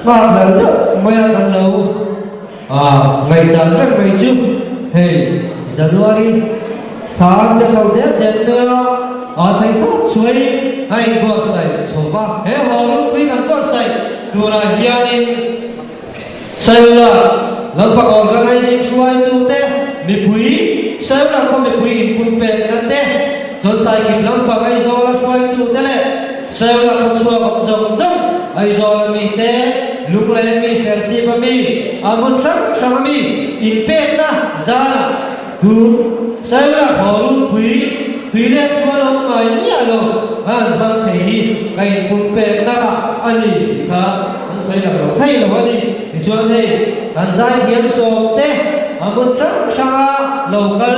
mà lần trước mày ăn lâu ngày chẳng rất ngày trước hey January tháng cho sau Tết đến nữa thành phố suy hay có sai số ba hey họ lúc quý cần có sai tu ra hiền sai là lần phát organizing suy tu te mi quý sai là không mi quý input pe là te rồi sai kịp lần phát ai rồi là suy tu te lệ sai là không suy không giống giống ai rồi là mi te lúc này mi sẽ si ba mi amun sang mi impact na za tu sai là họ lúc quý quý lên qua lòng người nhớ lo mang thấy cái phun pe na anh đi cả sai là thấy là vậy đi cho nên anh giải hiến số te amun sang local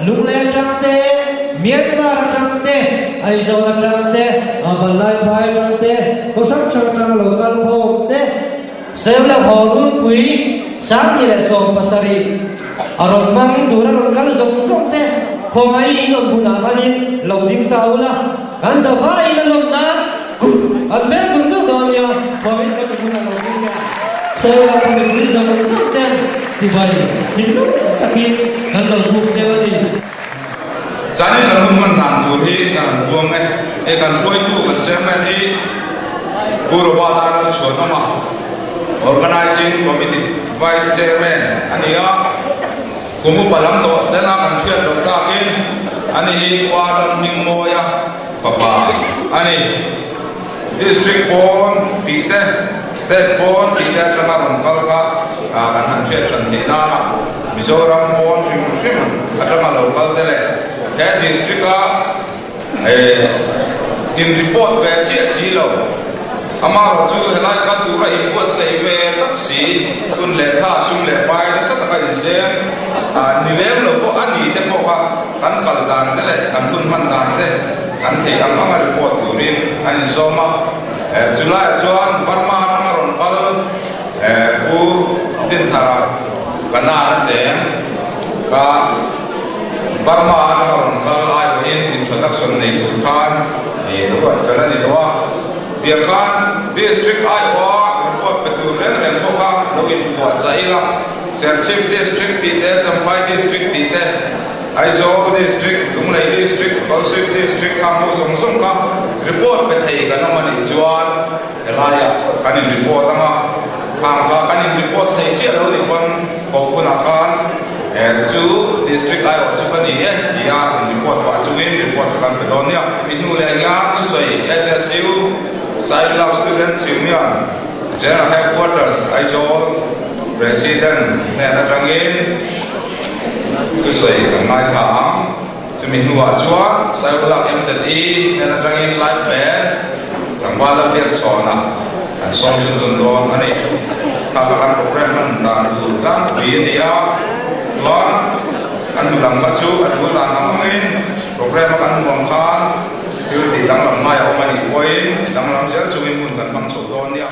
lúc lên trăng te Myanmar trăng te ai rồi là trăng te Malay Thai trăng te có sắc trăng local phong te sai là họ lúc quý sáng như là số pasari aron mang dura local giống te không ai lo guna bani lo dim taula kan da vai lo na anh biết cũng rất đôi nha mà biết có cũng là lo dim sai là không được lý do giống te thì vậy thì lúc khi kan lo thuộc chơi đi Jadi dalam menantu ini kan buang kan boy tu kan chairman ini guru badan suatu organizing committee vice chairman ani ya kumu palang tu dan akan siap dokter ani waran mingmo ya papa ani district board kita state board kita kemarin kalka akan siap sendiri Mizoram board simulsim ada malu kaltele that district in report về chia sẻ lo ama chu helai ka tu ra report sei về taxi tun le tha sum le pai da sa ka se ni lem lo ko ani te ko ka kan kal dan le kan tun man dan le kan te ang ama report tu rin ani soma July chuan Burma ron kal ku tin thara kana te ka Burma ron kal ai in introduction nei tu khan ni ro ka ni do việc kan district ai wa report petu ren ko ka lo in ko chaila Serchip district ti te Champhai district ti te Aizawl district Dunglei district Balsip district ka mo song ka report pe thei ka namani chuan elaya kanin report anga khang ka kanin report thei che lo ni kon ko kuna kan chu district ai wa chu kani ya report wa chu in report kan pe don ya inu le ya chu soi SSU Side Love Student Union General Headquarters Aizawl President Nena Trangin Cứ sợi Mai Thang Cho mình hùa chúa Sai vô lạc MZE Nena Trangin Live Band Thằng ba lâm biệt sổ nạ Song chân dùn đồn Anh ấy Thà các anh program Anh đàn đủ các quý đi á Loan Anh đủ lòng bắt chú Anh đủ lòng nắm ngin Program anh buông khán Cứ thì đang làm mai Ông anh ý quay Đang làm chết chú in mùn gần bằng sổ đồn đi á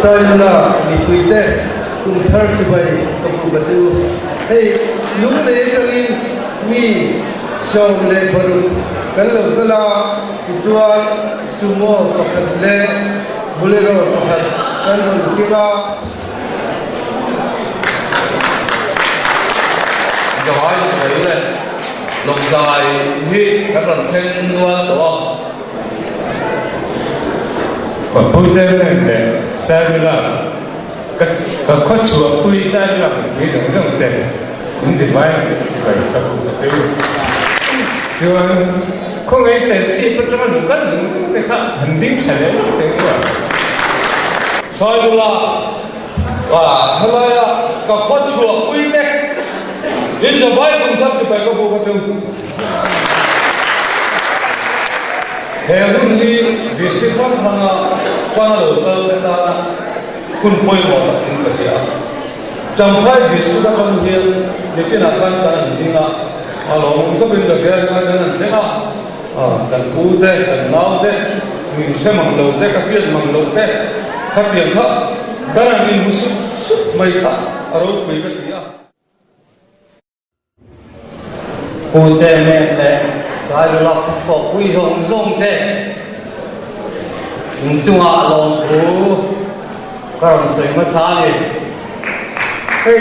sai là mi quy tế cùng thở chỉ vậy cùng bác chú hey lúc này cái mi song lệ baru kalau kala jual sumo pakat le bolero pakat kalau kita giỏi vậy lên lục dài huy các lần thêm luôn đúng không còn vui chơi này để sai là các khó chịu vui sai là quý giống giống để những gì vậy các cụ chứ không ai sẽ chỉ có trong lúc đó những cái khác hành định sẽ lấy được cái sai là thế là các khó chịu vui đấy bây giờ vậy cũng sắp chỉ phải có bộ cái hệ thống đi district thằng quan đầu tư người ta kun poi một tập trung cái gì chẳng phải district các con hiện để trên là quan ta hình như là lo cũng có bên được cái là thế nào cần cú thế cần nào thế mình sẽ mang đầu thế cái chuyện mang đầu thế phát triển khác đó là mình muốn sức mấy khác rồi quý cái gì cú thế này thế sai là có quý giống thế chúng ta lòng cú các ông sinh mất sai hey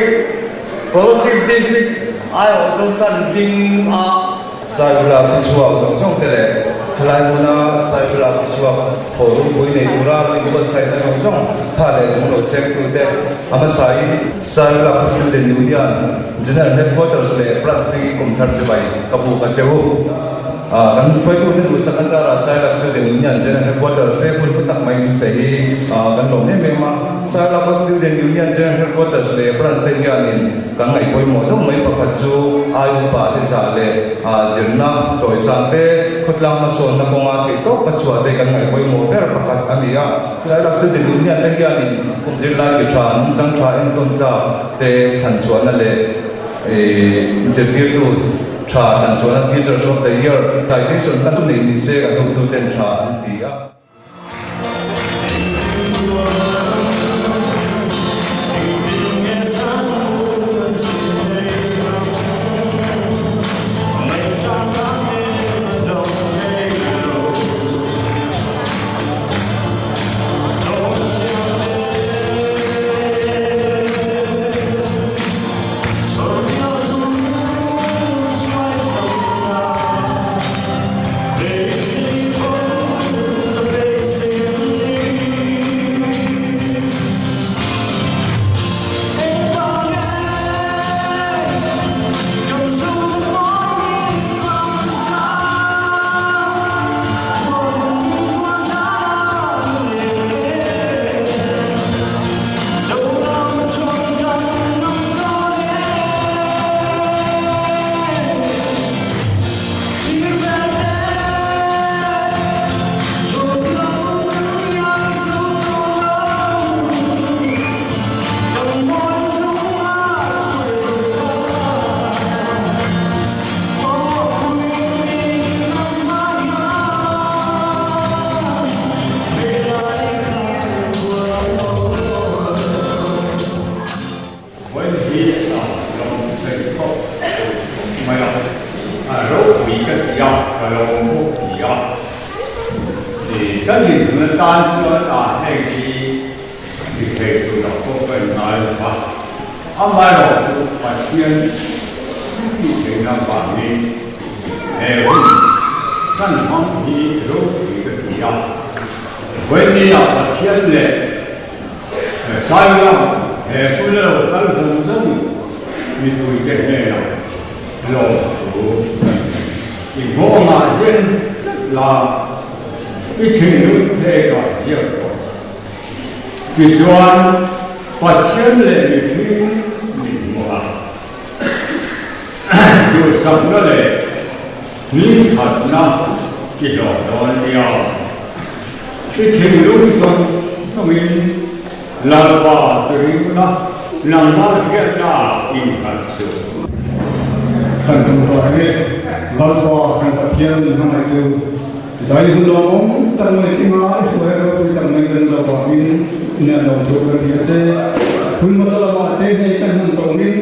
policy district ai ở trong tân dinh sai là cái chuột giống trong thế này lại muốn sai là cái chuột phổ thông với này cũng là mình có sai là giống trong thà để chúng nó xem từ đây ama sai là cái student union general headquarters để plastic cùng tham gia bài kabu kacewu kan poi tu ni usaha antara saya lah student union general headquarters saya pun tak main tadi kan lo ni memang saya lah student union general headquarters le plastic ni kan ngai poi mo tu mai pakaju ayu pa te sale jirna choi sante khutlang ma son na konga ke to pachwa te kan ngai poi mo per pakat ania saya lah student union te ni kum jirna ke than chang tha en ton ta te than chuan na le interview tu tra dan soalan teachers of the year citation tanto ni se ka tu ten tra dia跟你们单说那期你可以做到部分来吧，安排了把天地形象方面，看长期有几个必要，为你要把天嘞，三样，除了单身证，你注意点咩呀？老鼠，你我嘛先拿。一群人这个结果，就算把钱来的拼明白，有什么嘞？你看那这个乱了，一群人说明老爸对那让他get那应该是。看中国的老爸看到天他们就。Saya belum tahu estimasi suara itu tentang berapa ini dalam program kita. Pun masalah mati ni kan tentangin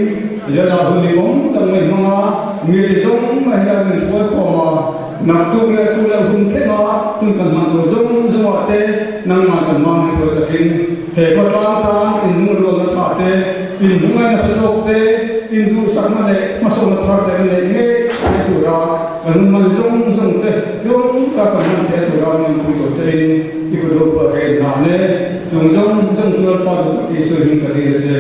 jadi hukum tentang mana mirisong mahal menjual koma nak tu pun tema tentang mana jom semua te nang mana mana prosesin hebat lah ini mula mati ini bunga nasib te ini sama le masuk mata le itu lah. Kalau masuk te, jom tak akan ada orang yang ikut ikut cái nào này chúng trong tuần qua chúng ta sử dụng cái gì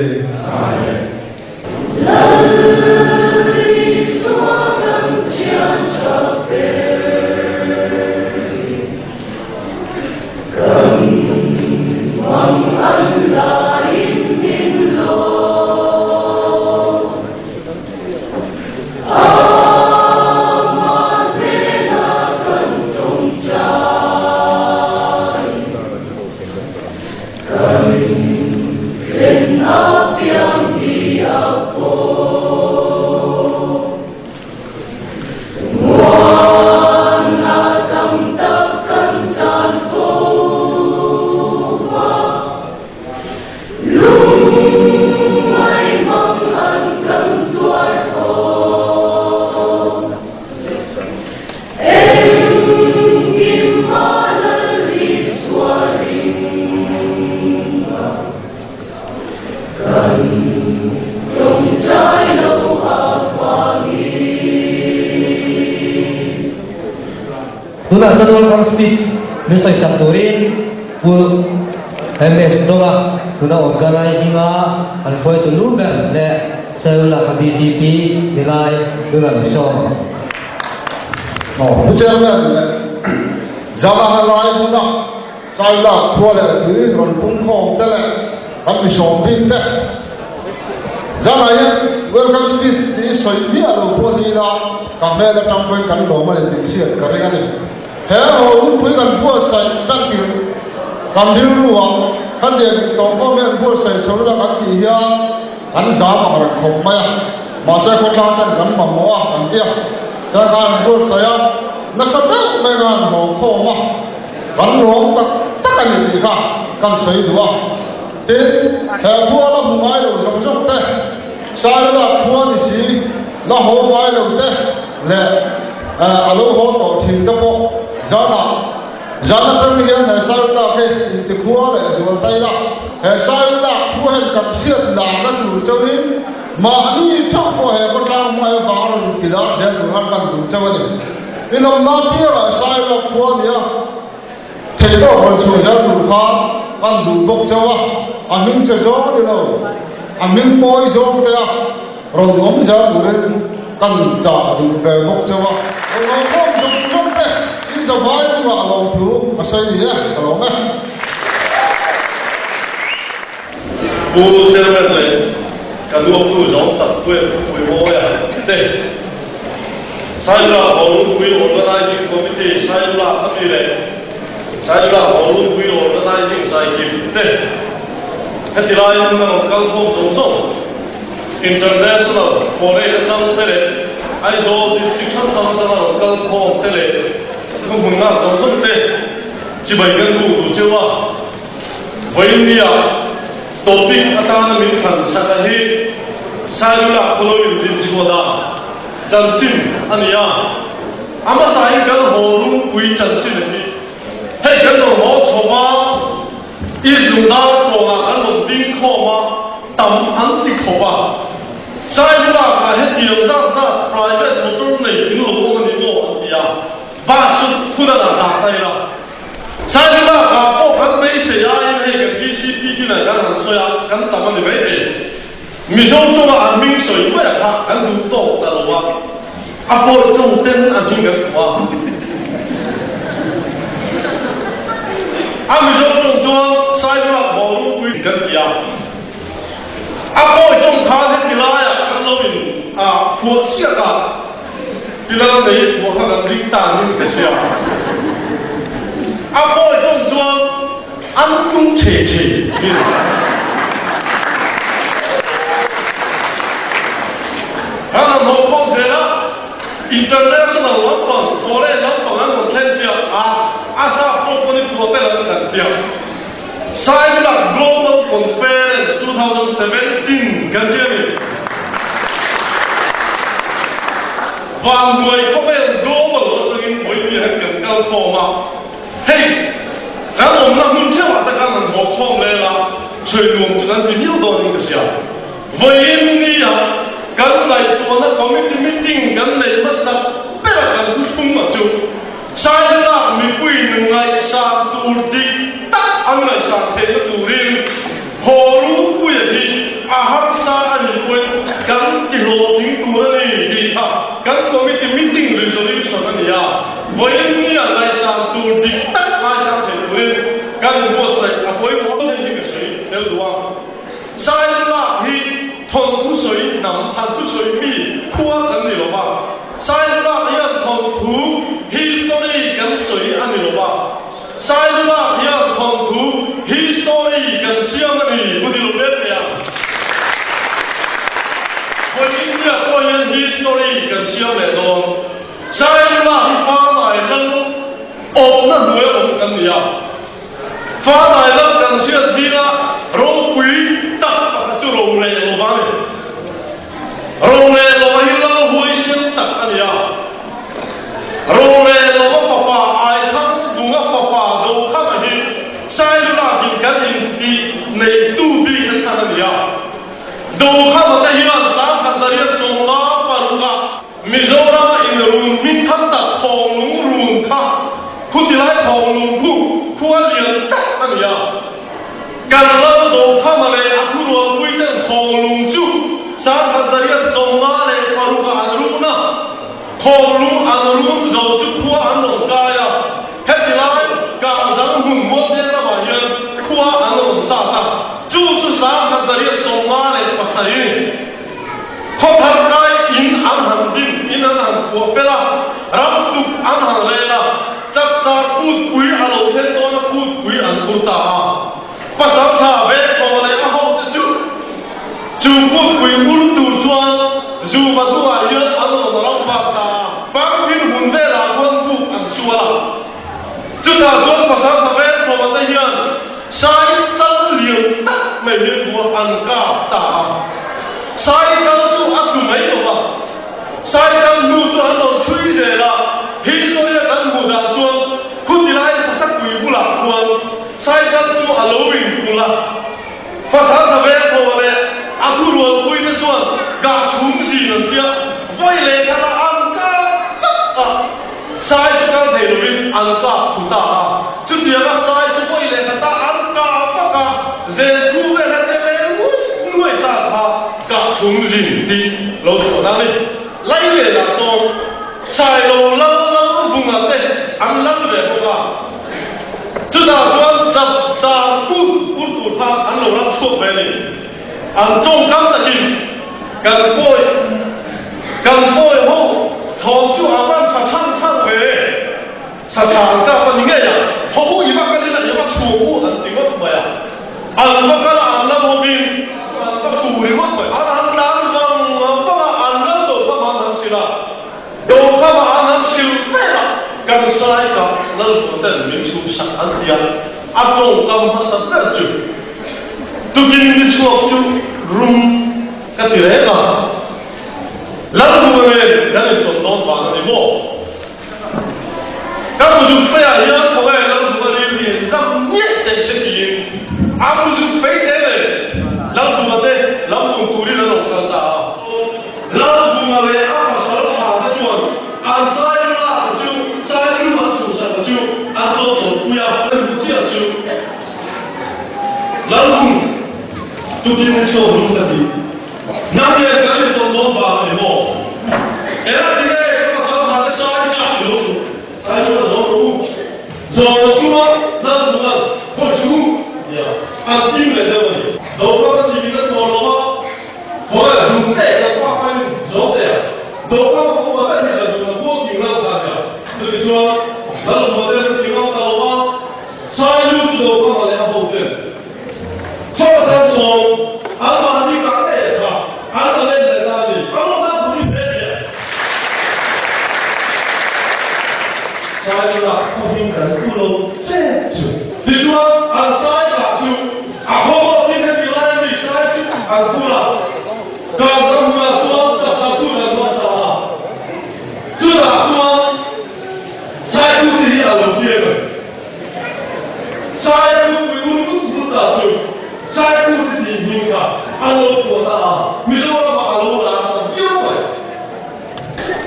Tuna sanwal speech Mr. Sapturin pur MS doa tuna organizing and for to luben le selula BCP nilai tuna show chairman Jawaharlal Nehru saila khole thi ron pung khom tele kan mi som bin te Jalaya welcome speech ti soithi alo poni la kamela tampoi kan lo ma le ti karega ni he ho pui kan pu sai tan ti kan dil ruwa kan de to ko me pu sai chawla kan ti ya kan za ma ra khom ma ma sa ko ta kan ma mo kan dia ka kan pu sai ya na sa ta me na mo ko ma kan lo ta kan ni ka kan sai duwa te he pu la mu mai lo jong jong te sai la pu ni si la ho mai lo te le alo ho to thin da po Jana kan ni na sai la ke ti khuwa le jo tai la he sai la khu he kap siat la na tu chawi ma ni tho ko he ko ta ma ba ro ti la he tu har kan tu chawi ni no na pi la sai la khuwa ni ya thei do ho chu ja tu kha kan du bok chawa a min che jo ni lo a min poi jo te ya ron ngom ja du le kan ja du ke bok chawa ron ngom jo te so why do I love you? I say yeah, hello man. Cô chairman này, cả nước tôi giống tập quên mua ya, đấy. Sai là họ luôn quy organizing committee, sai là cái này, sai là họ luôn quy organizing sai kịp, đấy. Cái thứ hai là nó cao không giống international, foreign trong thế này, ai do district trong nó cao không thế này. Không muốn làm trong vấn đề chỉ bởi căn cứ của chưa à với India topic atan min khan sakahi sayula koloi din choda chanchin ania ama sai gal horum pui chanchin ni he gal no ho choba izunda ko ma an ding kho ma tam an ti khoba sayula ka he ti sa private motor nei inu lo ni lo atia ba su kuna na ta sai la sai la ka ko kan mai se ya yin he ga BCP ki na ga na so ya kan ta ma ni bai he mi so to an min so yi ba ka an du to ta lo wa a po to ten an min ga wa a mi so to sai la ko lu ku kan ti ya a po to ka ni la ya kan lo in a ko sia ka Bilang dari bukan berita ni kesiap. Apa itu jual antum cece. Kalau mau kongsilah international lawan, foreign lawan potensial. Asal pun hotel dan dia. Saya bilang Global Conference 2017 gantian ini. Và người có bên global cho nên mỗi người hay cần cao khổ mà hey cái ông là muốn chơi vào tất cả mình một không lên là chơi luôn cho nên thì nhiều đồ những cái gì với India cái này tôi nó có meeting cái này mất sạch bây giờ cái thứ không mà chụp sai là mình quy ngày sa tu đi tất anh lại sang thế nó đủ riêng hồ lũ quyền đi hắc sa anh quên gắn cái hồ tiếng cù đó này đi ha gắn có mấy cái meeting resolution đó này à với những người lại sang tù đi tất hai sang thế đủ riêng gắn bộ sợi với mỗi người những cái sợi đều đúng không sai là thì thôn thu sợi nằm thành thu sợi mi khoa cái này rồi吧sai là thì thôn thu history cái sợi anh này rồi吧sai là thì thôn thu history cái siang anh này budi lo biết ya với những người có những history cái siang này rồi sai là thì phá lại năng ổn nó đuổi ổn cái này à phá lại năng cái siang gì đó rong quý tất cả chú rong này lo ba này rong này lo ba hiện năng huế sinh tất cái này à rong này lo ba papa ai thằng đúng không papa đâu khác mà đi sai là thì cái gì đi này tu đi cái sao này à đâu khác mà ta hiện tại thằng ta hiện sông lá paruga Mizoram in room min thằng ta thòng lũng room khác khu thì lại thòng lũng khu liền tất cái này àกันแล้วโดนเข้ามาเลยอักรวมวิ่งเดินทองลุงจุสารพัดเรื่องส่งมาเลยปารุกาอันรุ่งนะทองลุงอันรุ่งเราจุขัวอันหลงกายเฮ็ดไรกางสังหุ่นโมเดลมาเยอะขัวอันหลงซาตาจู่สารพัดเรื่องส่งมาเลยภาษาเองเขาทำได้อินอันหันดินอินอันหันหัวเปล่ารับตุกอันหันเลยละจับตาพูดคุยอันหลงเทตัวนะพูดคุยอันกุตาภาษาไทยเวทของอะไรมาห้องจะจูพูดคุยอุลตูจวนจูมาตัวเยอะอันนั้นเราปากตาบางทีหุ่นเวลาคนพูดอันชัวร์จุดที่จวนภาษาไทยเวทของอะไรยันใช้จันเลี้ยงตัดไม่มีหัวอันกาตาใช้จันจูอัศไม่หรอกใช้จันดูตัวเราช่วยเจละฮิตโตเรียกันบูดาจวนคุณที่ไรสักคุยบุหลาควงใช้จันจูอโลวิงกุลาภาษาเวทของอะไรอาคุรวคุยในส่วนกาชุ่มจีนเดียวไว้เลยกันละอันกาใช้จุดการเดินวินอันกาพุตาจุดเดียวกับใช้จุดไว้เลยกันละอันกาปะกาเจนูเวลาเจเลวุ้นวยตาทากาชุ่มจีนดีเราตัวนั้นเลยไล่เลยละส่งใช้เราลังบุ้งอะไรอันลังเลยพวกเราจุดนั้นส่วนจับพูดทางอันเรารับส่งไปเลยอันจงกำตะกินกันป่วยหูทองจู่อาบ้านช่างไปช่างกับมันยังไงอ่ะทองหูอีบ้านกันนี่นะอีบ้านสูหูอันติวัดไปอ่ะอันบ้านกันอันละโมบินอันก็สูริวัดไปอันนั้นฟังว่าอันนั้นตัวว่ามันนั่งสิละโดนเข้ามาอันนั้นสิละไม่ละกันสายกับนั่นตัวแต่มีสุขสันต์อันเดียวอันจงกำภาษาเดิมจู่ตุกินมิสโลจูรุมกันที่ไหนมาหลังดูเองนั่นเป็นต้นน้องบางในโม่กันดูจุดไปอะไรอย่างพวกไอ้หลังดูอะไรเรียนจำเนี่ยแต่เสียงอาดูจุดไปเท่เลยหลังดูอะไรหลังดูตุรีนั่นหลงกันตาหลังดูอะไรอาภาษาหาจวนอันสายละจูสายละจูสายละจูอันโตโตกุยาเป็นเจ้าจูหลังดูตุกินมิสโลรุมกันดีนั่นเองกันเป็นต้นน้องบางในโม่เออที่นี่ก็สอนหาได้สายกันอยู่สายอยู่แล้วรู้ชัวนั่นรู้กันก็ชัวเนี่ยอันที่เลยเดี๋ยวนี้เราก็ต้องชีวิตกันตัวเราเพราะว่ารู้แต่เราก็ไม่รู้แต่เราก็รู้ว่าเป็นสิ่งที่เราพูดถึงเราเนี่ยคือชัวเราพูดถึงสิ่งที่เราว่าสายอยู่เราก็มาแล้วพูดถึงข้อสามสองอันมาที่กันเลยครับอันนั้นเลยนะนี่อันนั้นพูดถึงเนี่ยสายละพูดถึงกันพูดลงเจ็บจุดที่ชัวอันสายละจุดอ่ะพอที่เป็นที่ไรนี่สายจุดอันพูดละการทำงานตัวจะทำพูดกันมาตลอดจุดละชัวสายจุดที่อันเราเพียงสายจุดไม่รู้จุดละจุดใช้ผู้ที่ดีมีกับอารมณ์ตัวตาไม่ใช่ว่าอารมณ์นั้นเยอะไป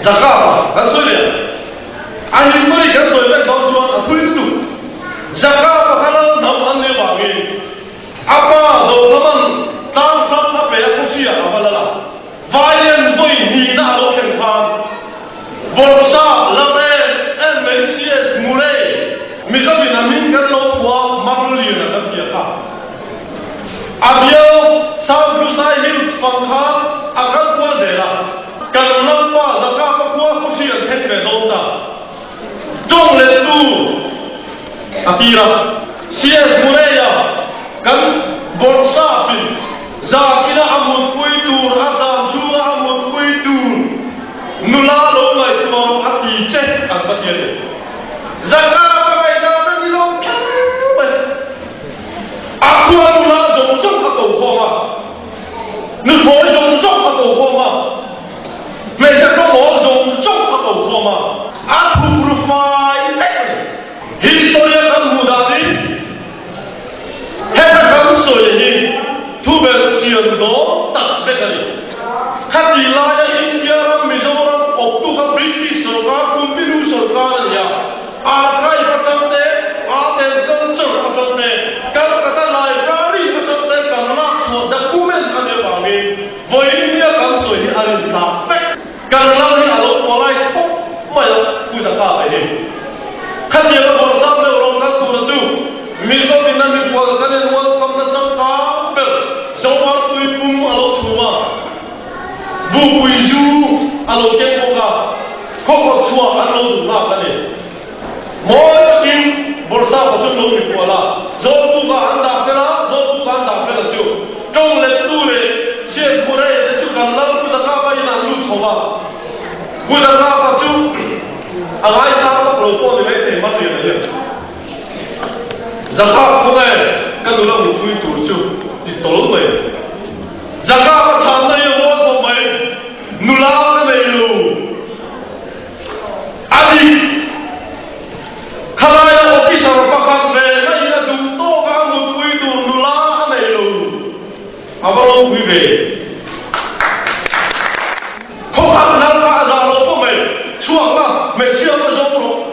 จากก็กันสุดเลยอันนี้ไม่กันสุดเลยเขาชวนคุยดูจากก็เขาเราทำอันนี้ กันลงหัวมักเรียนกันเดียค่ะอาเดียวสาวผู้ชายหิ้วฟังข้าอาการกลัวเสียละกันลงว่าจะกล้าก็กลัวผู้เชี่ยวเทคนิคโดนตาจงเล่นดูอาทีละเสียสมุนไพรกันบอลซาบิจากินาอามุดคุยตูร์อาจารย์ชัวอามุดคุยตูร์นุลาโลไม่ตัวอาทิเจ็ดอันปะเทียนจากนั้นไปด้านนี้ลงแค่ไปอาคุยนุลาจงจงขัดตัวข้อมานึกโอยจงจงขัดตัวข้อมาไม่ใช่ก็โอยจงจงขัดตัวข้อมาอาคุยรูปไฟฮิสโตเรียกันมุดาดีเฮ้ยกันสวยนี่ทุเบลเชียนโดตัดเบกันนี่ขัดดีลายอินเดียรัมมิโซรัมออกตุกับบริติชสุรการคุมพินุสุรการเนี่ยอาใครก็จำเตะอาเต็มกันจุดก็จำเตะกันก็จะไล่บรารีก็จำเตะกันนักสวดด็อกคูเมนต์อันเดียวกันนี่วันนี้กันสวยที่อันนี้ตัดเบกันเราที่อารมณ์อะไรปุ๊บไม่ละกูจะกล้าไปนี่ขัดดีเราบอกซ้ำเลยเรากันตัวจู่มีก็มีนั่นมีกว่ากันเนี่ยวันคำนั้นจังกาเบลจงวันตุยปุ่มอารมณ์ชัวบุกุยจูอารมณ์เก่งกว่าข้อก็ชัวอารมณ์สุดมากกันเนี่ยมอสิงบริษัทประชุมลงมีกว่าละจงตุกอันดับเป็นละจงตุกอันดับเป็นละจู่จงเล็ดตู้เลยเชื่อบุเรย์จู่กันนั่งกูจะกล้าไปนั่งลุกชัวกูจะกล้าไปจู่อะไรสักก็โปรโมทไม่ได้มาเรียนเลยZakat pun kan ulang bukui turcu di tolong me. Zakat macam mana yang buat pemain nular melu. Adi kalau yang officer pakai me, ia tu kan bukui tu nular melu. Apa lo bukui me? Kau kan nak azar lo pemain, suak lah, macam apa jauh.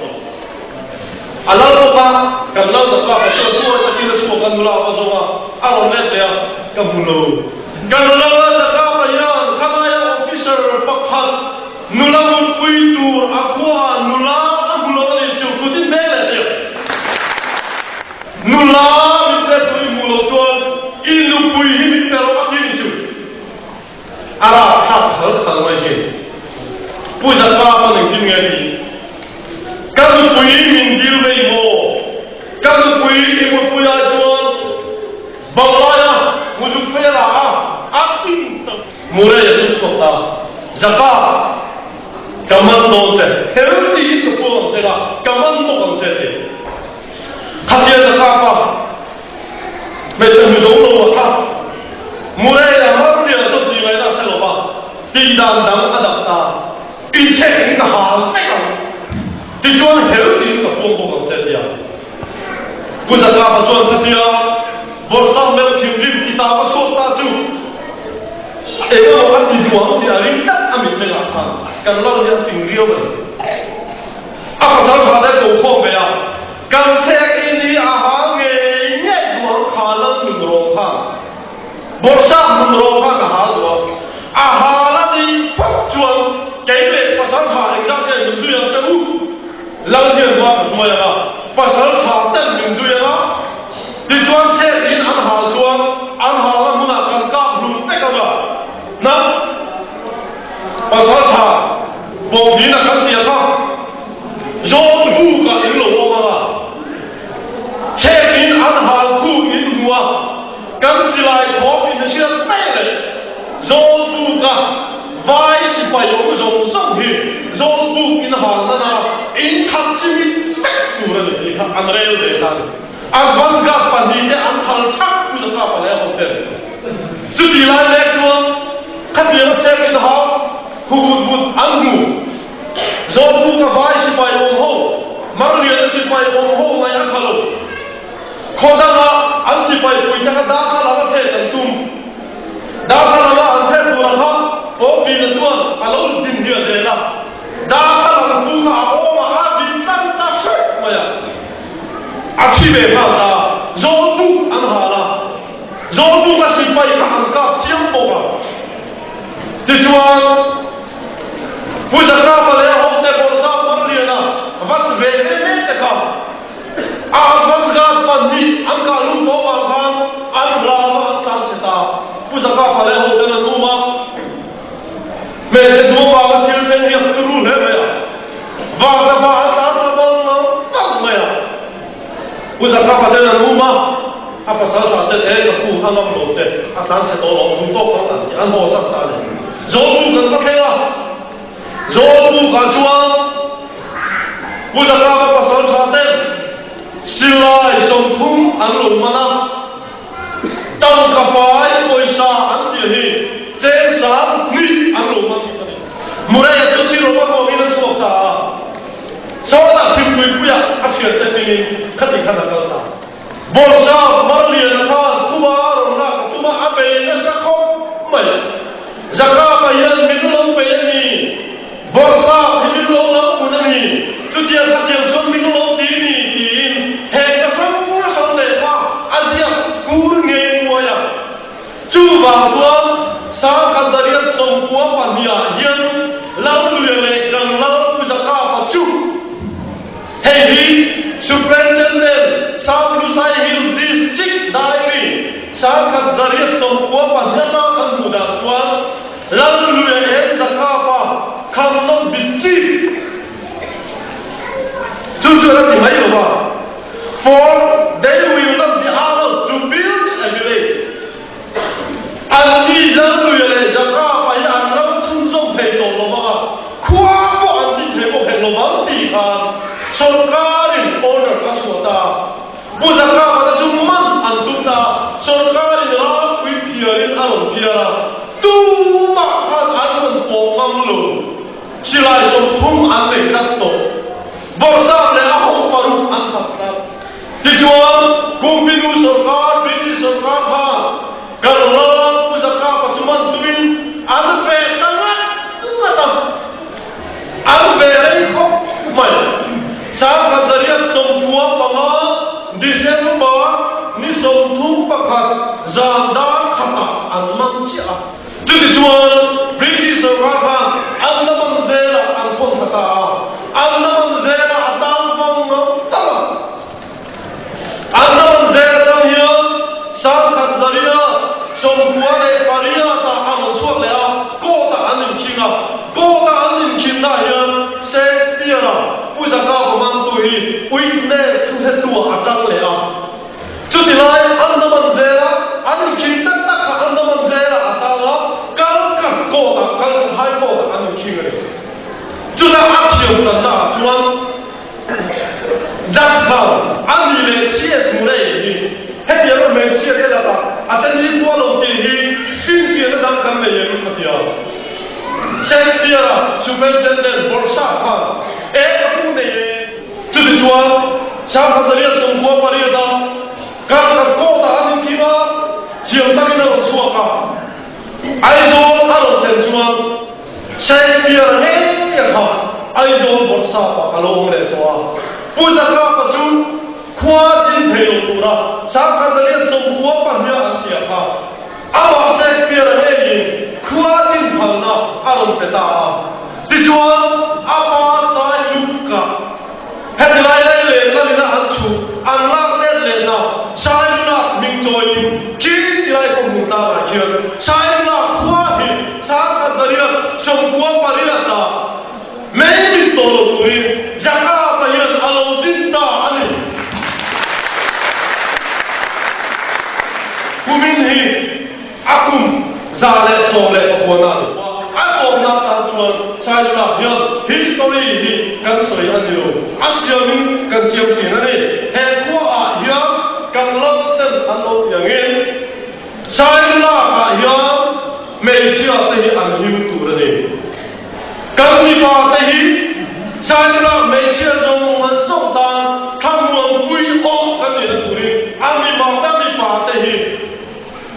Allah lupa kan Allah tak apa semua tadi semua kan mula apa semua Allah net ya kan mula kan Allah tak apa ya kan ya officer pakhat nula mun kuitur akwa nula abulo ni cukutin bela dia nula kita tu mulo tuan ilu pui himit pero akin cu ara tak hal hal macam puja apa ni tinggi kan pui min dil bei ho kan pui ibu puya jual bawaya mujuk fela akin mure ya tu sota zakat kaman do se herdi itu pun se la kaman do kan se te khatia zakat pa macam mujuk lo ta mure ya mar dia tu di mai na se lo ba ti dan dang adap ta in se ka hal di jual herdi itu pun kan se dia Bukan apa tuan dia bersama dengan tim kita masuk tajuk. Orang di jual dia ringan ambil melakhan. Kalau dia tinggi apa? Apa sahaja ada dokong bela. Kalau saya ini ahang ini jual halan menurutkan. Bersama menurutkan halan. Halan ini jual kaya pasal halan jadi itu yang jauh. Lalu dia buat semua yang pasal halan minggu yang dijual sekian anhal jual anhal menggunakan kabel tekabah. Nah, pasal hal bukti nak siapa? Jauh buka ini loh mana? Sekian anhal ku ini dua kan silai kopi nasihat pelet. Jauh buka baik supaya orang sahih. Jauh buka anhal mana? Ini kasih turun di Andrei Letan. Abang gapan ni dia anhal cak punya gapan ya hotel. Jadi lain lekwa, kan dia cek itu hal, hubud anggu. Zobu kabai sipai omho, maria sipai omho maya kalau. Koda la an sipai punya kata kalau te tentum. Dah kalau ante turun hal, oh bila tuan kalau din dia jelah. Dah kalau buka oma habis tak syak maya. Aksi berhala, zobu anhala, zobu kasih pay kahangkap siapa ka? Dijual, puja kapa le hote borsa marliana, bas beze ne teka. Abang panni angka lu to wang an rama tan seta pusaka pale ho tena numa me se dua ba til ten ya turu he ya ba ta ta bang no tak me ya pusaka pale numa apa salah te he ku anam lo te atan se to lo tu to ko tan an ho sa ta le zo bu kan ka kela zo bu ka chuang pusaka pa sa sa te silai som thum an lo mana tang ka pai poisa an ti hi te sa ni an lo ma murai tu ti ro ma ko ina so ta so ta ti pui puya a sia te ni khati khana ka ta bol sa mar li na ka kuma ro na kuma a be na sa ko mai zaka pa yan mi lo pe ni bol sa mi lo na ku na ni tu ti a ti so mi lo ti ni he ka so mu so le pa asia kur nge mo ya chu ba tua sa ka daria som kwa pa nia hian lau tu le kan lau ku sa ka pa chu he hi superintendent South Lusai Hill District Diary sa ka daria som kwa pa nia na kan mu da tua lau tu le sa ka pa kam no bi chi tu ra ti mai lo ba for they will not be allowed to build a village. Anti lalu yale jaka paya anam sunjung pheto loma, kuah ko anti pheto pheto mati kan, sorkarin order kaswata, bujaka pada cumman antuta, sorkarin rak wipiarin alon tiara, tu makan anam pomam lo, silai sompum ane kato, borsa le ahok paru antakna. Tujuan kumpinu सरकार British सरकार था kalau pusaka pasuman tuin ada petangan macam ada berai kok mai sahabat dari semua pama Desember ni somtu pakat zanda kata anmancia tujuan British सरकार था anda manzela angkon kata anda manzela atang pang talam anda manzela tanya sahabat zaria semua leparia tak aman suat lea kota anim kinga ya setiara pusaka pemantui witness tu dua acang lea cuti lain anda manzela anim kinta tak anda manzela atala kalkan kota kalkan hai kota anim kinga sudah action tanda tuan dasar ani le CS mulai ini heti yang mensia dia dapat atas ni kuala tinggi sini ada dalam kami yang berkhidmat saya superintendent borsa kan aku ni jadi tuan siapa sahaja semua pariada kalau kota anim kima siapa tak nak suaka aizo kalau tentuan saya ni yang aizo borsa kalau boleh tuan pusaka paju kuatin payudara, sahaja dari semua panjang tiada. Awak Shakespeare ini kuatin palna alam peta. Tujuan apa saya luka? Headline lena lena ancu, anak lena saya nak mingtoi, kini tidak pemuda lagi. Saya nak kuatin sahaja dari semua pariada. Mesti tolong turi, jangan bayar alam dinta ani. Kuminhi akum zale sole papuanan. Aku nak tahu saya nak yang history ini kan saya ada. Asyik kan siapa sih ni? Hekwa yang kan London atau yang ini. Saya nak yang Malaysia tadi anjing tu ni. Kami pasti saya nak Malaysia zaman sultan kamu bui orang kami tu ni. Kami pasti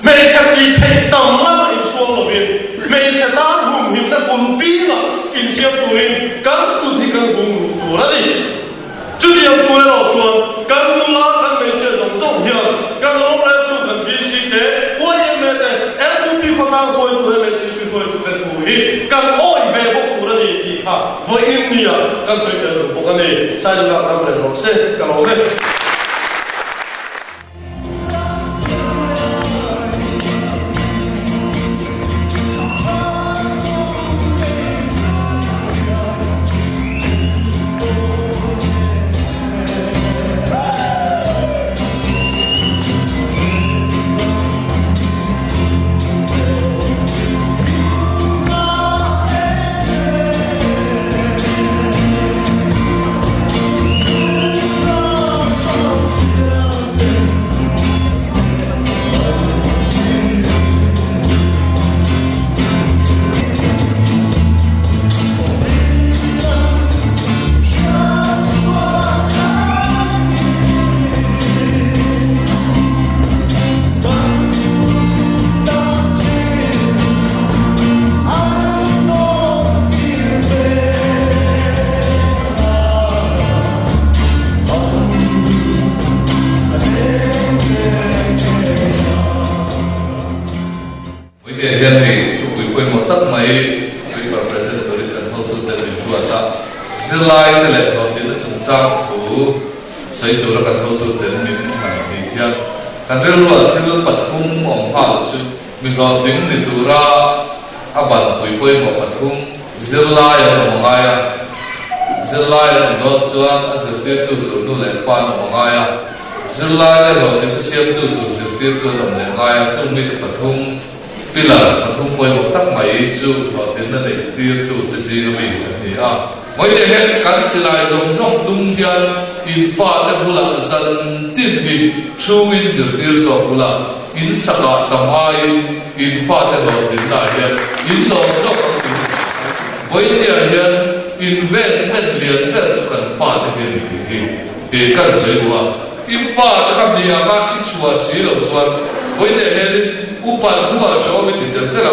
Mereka kita lama Islam lebih. Mereka tahu kita kumpila insiap turin kan tu dikan bumbu turani. Jadi yang turun tuan kan tulah kan mereka jomjom ya. Kan orang itu kan bisik deh. Orang mereka itu pikirkan orang itu mereka pikirkan itu betul. Kan orang bebok turani kita. Begini ya kan saya bukan ni saya nak ambil proses kalau Vice President Torit kan hau tu dari Puata Zilai le hau tu chung chang tu sai tu kan hau tu dari min ni ya kan relu asil pathum ong hal chu min ro ding ni tu ra aban poi mo pathum Zilai ong aya Zilai ong chuan asir tu nu le pan ong aya Zilai le hau tu siam tu sir tu ong le aya chung mi pathum Pila pathum poi mo tak mai chu hau tin na le tir tu te si ga mi ni a moi te he kan silai zong zong tung hian in fa te bula zan tin mi thu in zir tir so bula in saka tamai in fa te lo tin na hian in lo zok moi te hian investment lian te kan fa te he kan sei wa in fa te kam ni ama ki chua si lo chuan moi te he upan huwa so mi ti te la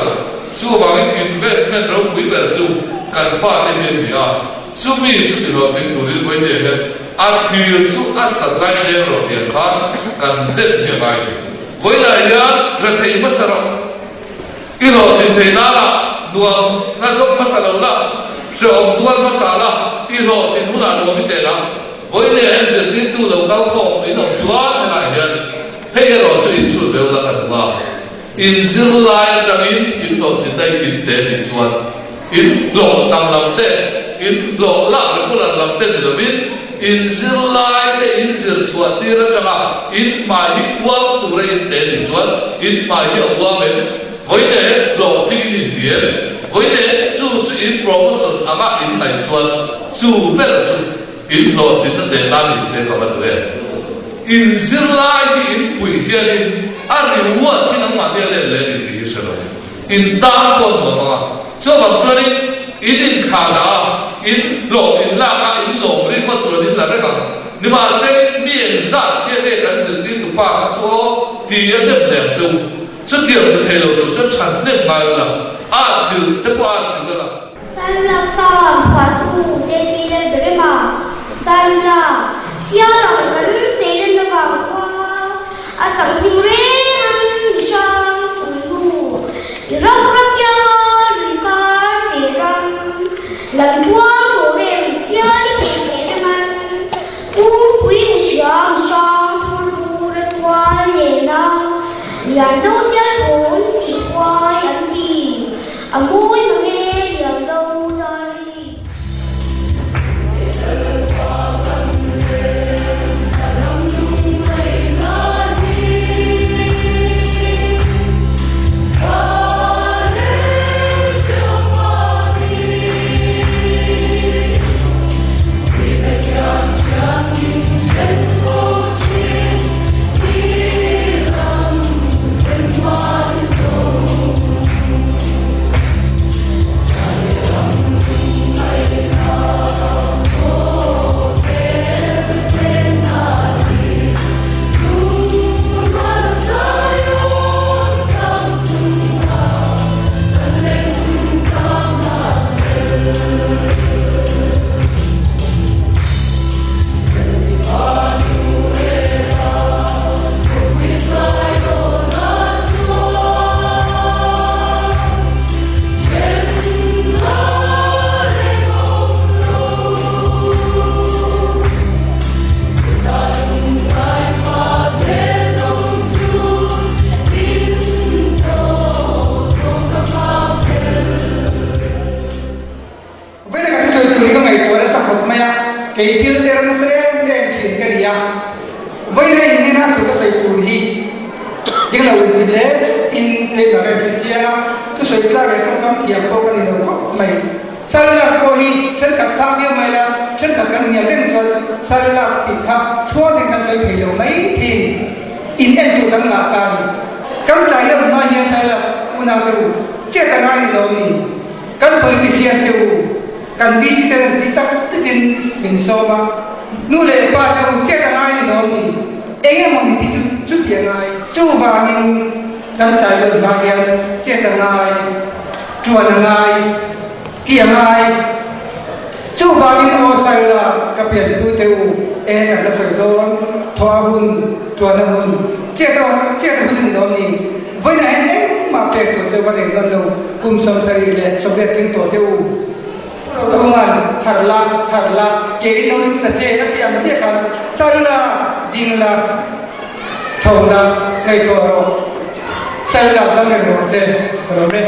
su ba investment ro wi ba su kan fa te mi a su mi chu ti lo tin tu ri moi te he a phir chu a sa lai le ro ti kha kan det ni mai moi la ya ra thei ma sa ro i lo tin te na la duam na zo ma sa lo la so duam ma sa la i lo tin hu la lo mi te la moi le he je tin tu lo kau kho i lo chua na ya hei lo chu in chu le la kan wa in zilai tangin in lo tin dai in te ni chuan in lo tang lam te in lo la ko la lam te ni min in zilai te in zil chuan ti ra changa in ma hi wa tu re in te ni chuan in ma hi wa me voi te lo ti ni die voi te chu in promotion ama in tai chuan chu be chu in lo tin te na ni se ka ba tu in zilai ti in pui hian in ari wa ti nang ma te le le ni ti se lo in ta ko ma ma so ba so ni in kha la in lo in la ka in lo ri ma so ni la ka ni ma se mi en za ti le kan se ti tu pa so ti ya de de chu so ti ya de lo so chan ne ma la a chu de pa chu la san la sa pa tu te ti le de ma san la ya la kan se le na ba kwa a sang ti re nan shang sun lu ra ra kya ri ka ti ram lan tua mo re tia ni ke de man u pui shang shang tu lu re kwa ye na yan do tia thon ti kwa yan ti a moi ma ge yan do da ri kay til ser na ser den sin kariya vai re ni na to sai puri ding la wi le in le ba ga sia to sai ka ga to kam tiam ko ka ni do mai sal la ko ni chen ka sa ge mai la chen ka kan ni den ko sal la ti kha chho de kan sai pe lo mai ti in en ju kan la ka ni kam la yo ma ni sal la una ko che ta na ni lo ni kan pa ni sia te kan di te di tak tin min so ma nu le pa ta che ta na ni lo ni enge mo ni ti chu ti ngai chu ba ni dan chai lo ba ge che ta ngai chu na ngai kia ngai chu ba ni mo sai la ka pe tu te u e na ka sai don thwa hun chu na hun chết rồi mình đó đi với này em mà phải tổ chức vấn đề gần đâu cùng sống sài lệ sống đẹp kinh tổ tiêu công an thở la kỹ nó thật chế các tiệm chế kan sao là din là thầu là ngày rồi sao là đang ngày rồi sẽ rồi đấy.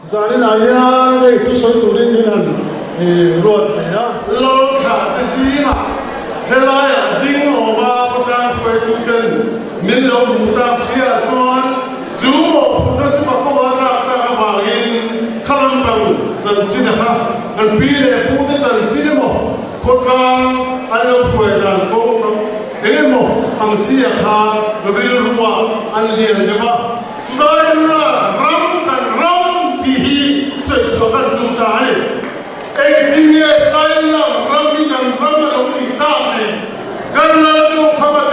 Jadi naya itu soal turin dengan ruat ya, lo kata sih lah, helai ding oba bukan pertukan, minlo bukan sia tuan, juo bukan cuma kawan tak kemarin, kalam baru dan tidak dan pilih bukan dan tidak mau, kota ada puedan kau, ini mau angsia kah, lebih ruang andi aja saya ram dan ram dihi sesuatu juga ni. Ini saya ram dan ram itu tidak ni. Kerana itu khabar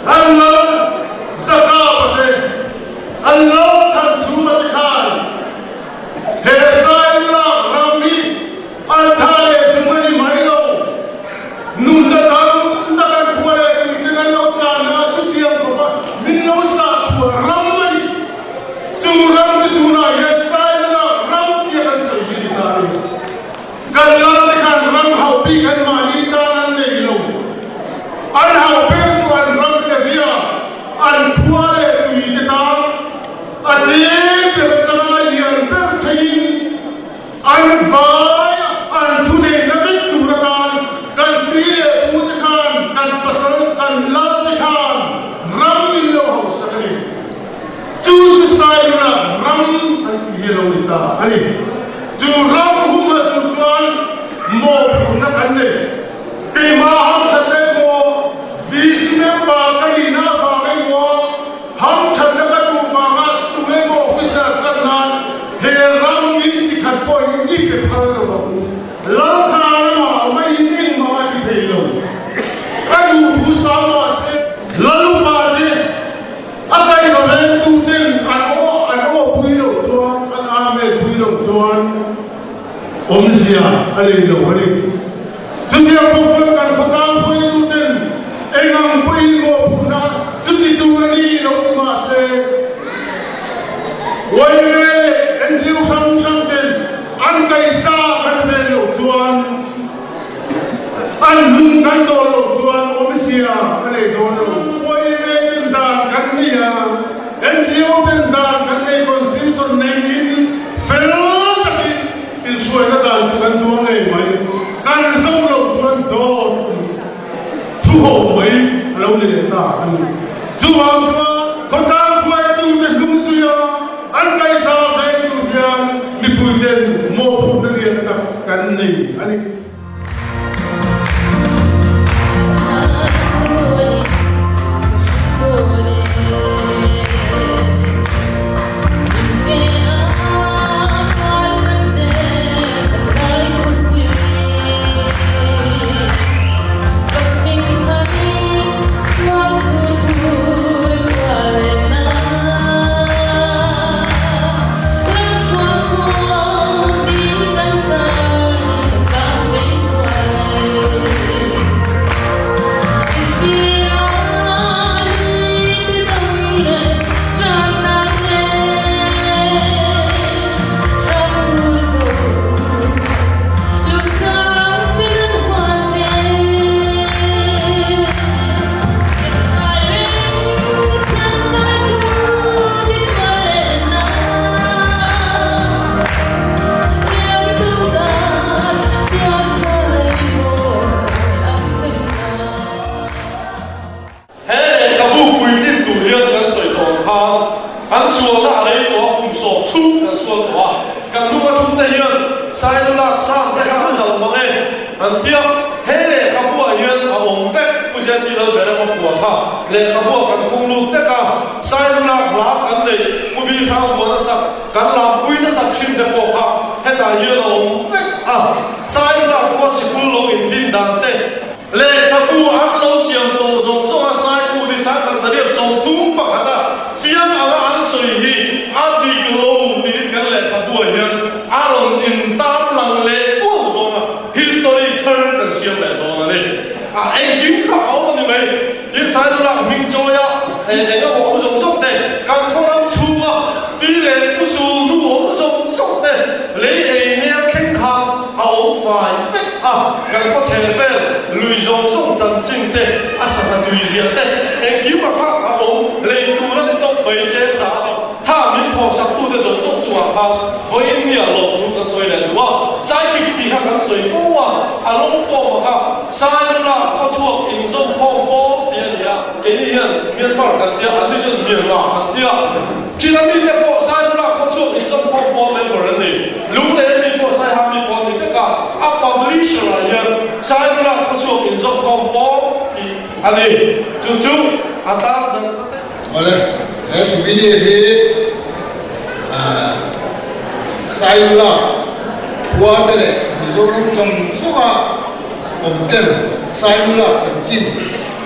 Allah zakat Allah kan semua dikal. Saya ram ni antara semua ni mahu nunda tahu sedang kuat dengan lokana setiap apa minum ramai curang tuna ya saya ram dia kan terjadi kalau dengan ram hati lên đầu ở đây chúng ta không phân cần có cao với tu tiên anh em với ngộ phụ nữ chúng đi tu đi đâu mà sẽ quay về anh siêu sang sang tiền anh cây xa khăn về lục tuan anh hưng khăn đồ lục tuan ôm xìa cái này đồ quay về chúng ta khăn gì à anh siêu chúng ta khăn này còn siêu son này in phèo tapi in suai nó đàn khăn đồ này mấy khăn sông lục tuan đồ thu hộ mấy lâu này ta anh chú hoàng có ta quay tu để đúng suy anh cây xa về tu giang đi vui đến một phụ nữ điện tập cắn này anh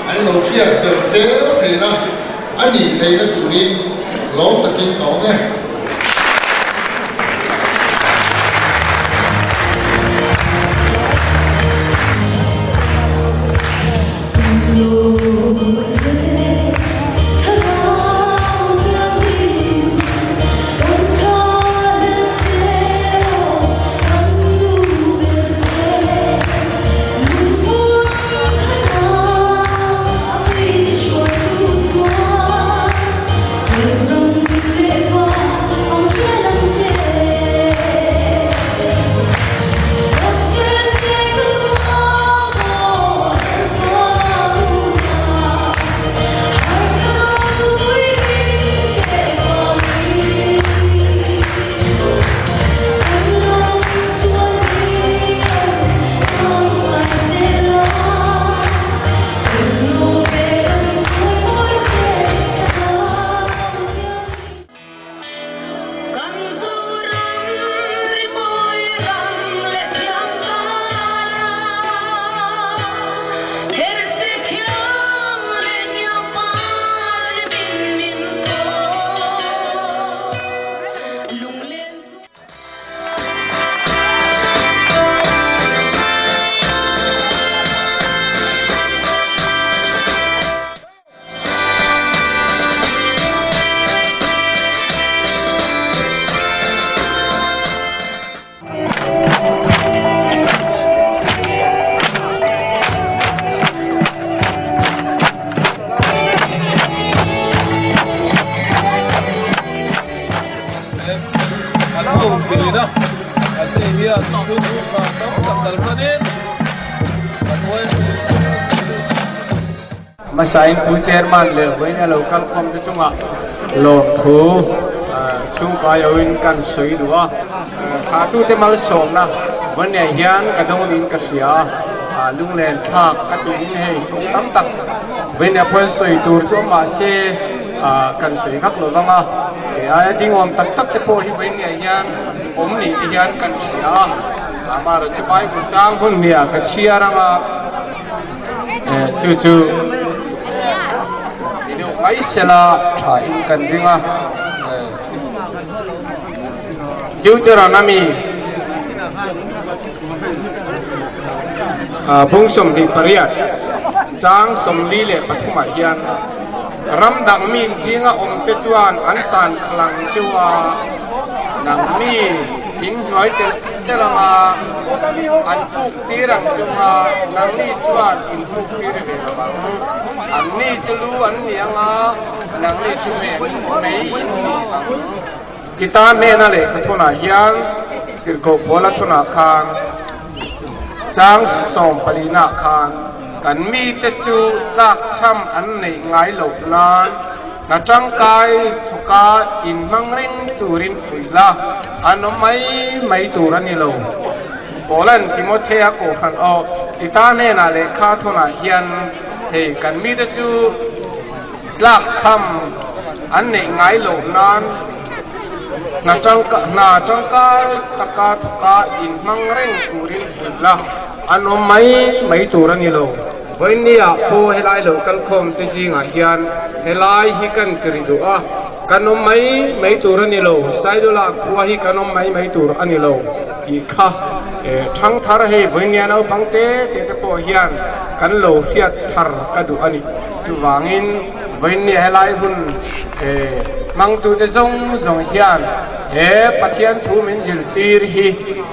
Hãy subscribe cho kênh Ghiền Mì Gõ để không bỏ lỡ มาใส่ผู้เชร์มันเลยวันนี้เราคันคมจะช่วงโลกทูช่วงกายวินกันสวยดูขาตู้เต็มมาส่งนะวันนี้ยันกระดงวินกระเสียลุงเล่นชากกระตุ้นให้ตั้มตักวันนี้เพื่อนสวยตัวช่วงมาเชกันสวยคักหลวงอ่ะดิ้งวมตักตักจะโผล่ที่วันนี้ยันผมนี่ยันกันเสียมาเราจะไปกุญจางคนเนี่ยกระเชียรังจู่ๆini mai sela thain kan dinga jujura nami phung som di pariat chang som li le pathuma hian ram dang min jinga te chuan an san khlang chuwa nang mi hin noi te lama an puk tirang chuwa nang ni chuan in puk tir ve ba an ni chulu an nianga nang ni chume mei in kita ne na le thona hian kirko bola thona khang chang som palina khan kan mi te chu tak cham an nei ngai lo nan na tang kai thuka in mangring turin fuila ano mai turani lo bolan timothea ko khan o kita ne na le kha thona hian he kan mi te chu tak cham an nei ngai lo nan na tang kai taka thuka in mangring turin fuila ano mai turani loวันนี้พอเฮลัยโลกันคมที่จริงhianเฮลัยฮิกันกริดูกันนมไม่ตัวนี่โลไซดูละกัวฮิกันนมไม่ตัวอันนี้โลอีกค่ะทั้งทาร์เฮวันนี้เราบังเตะพอhianกันโลเสียทาร์กันดูอันนี้จูวางินวันนี้เฮลัยหุ่นมังตัวจะส่งhianปัจจัยทูมินจิลตีร์ฮี